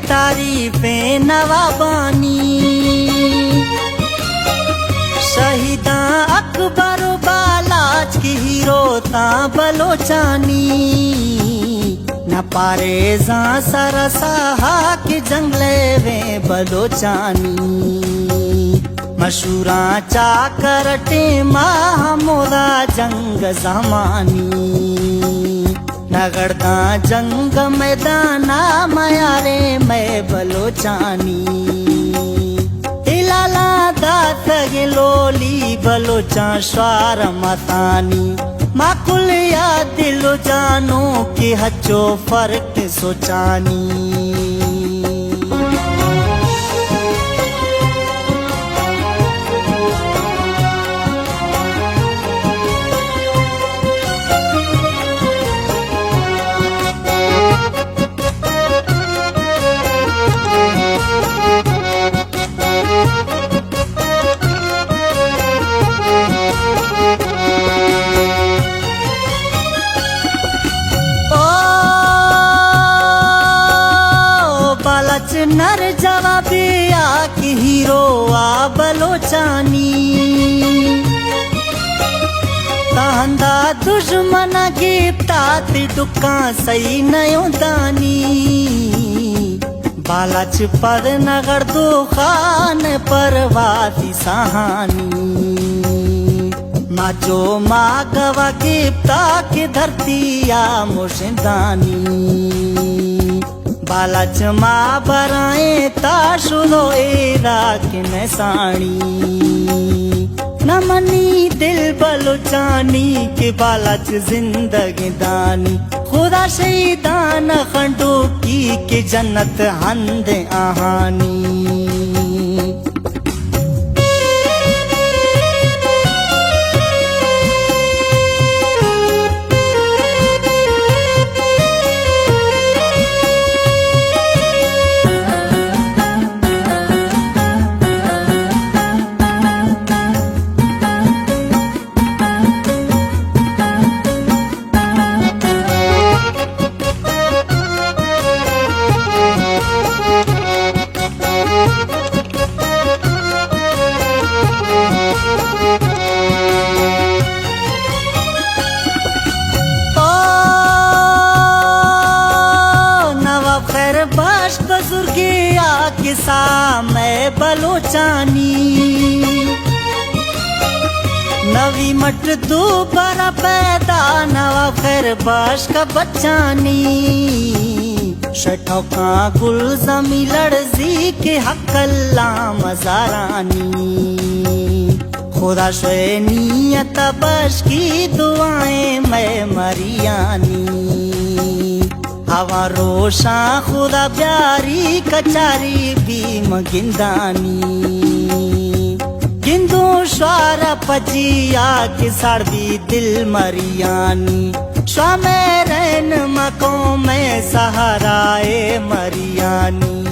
तारीफें नवाबानी शहीदा अकबर बालाज की हीरो ता बलोचानी न पारे जा सरसा के जंगले वे बलोचानी मशूरा चाकर टेमा मोदा जंग जमानी नगरदा जंग मैदाना मयारे मैं बलोचानी इलाला दात लोली बलोचा स्वार मतानी माकुल या दिलो जानो के हचो फर्क सोचानी नर जवाबिया की हीरो आ बलोचानी तांदा दुश्मन गिफ्ता तिडुका सही नयो दानी बालाच पर नगर दो खान परवाती सहानी माचो माँ गवा गिफ्ता के धरतिया मुशिदानी बालाच माँ बराए ताशुलो एरा के नसाणी नमनी दिल बलोचानी के बालाच जिंदगी दानी खुदा शहीदान खंडो की के जन्नत हंद आहानी बुजुर्गिया किसा मैं बलोचानी नवी मट दोबारा पैदा नवा खैर बाश का बच्चानी शठौका गुल जमी लड़जी के हकल्ला मजारानी खुदा शोए नियत बश की दुआएं मैं मरियानी हवा रोशा खुदा प्यारी कचारी भीम गिंदानी गिंदू श्वार पजिया की सर्दी दिल मरियानी स्वामे रैन मको में सहाराए मरियानी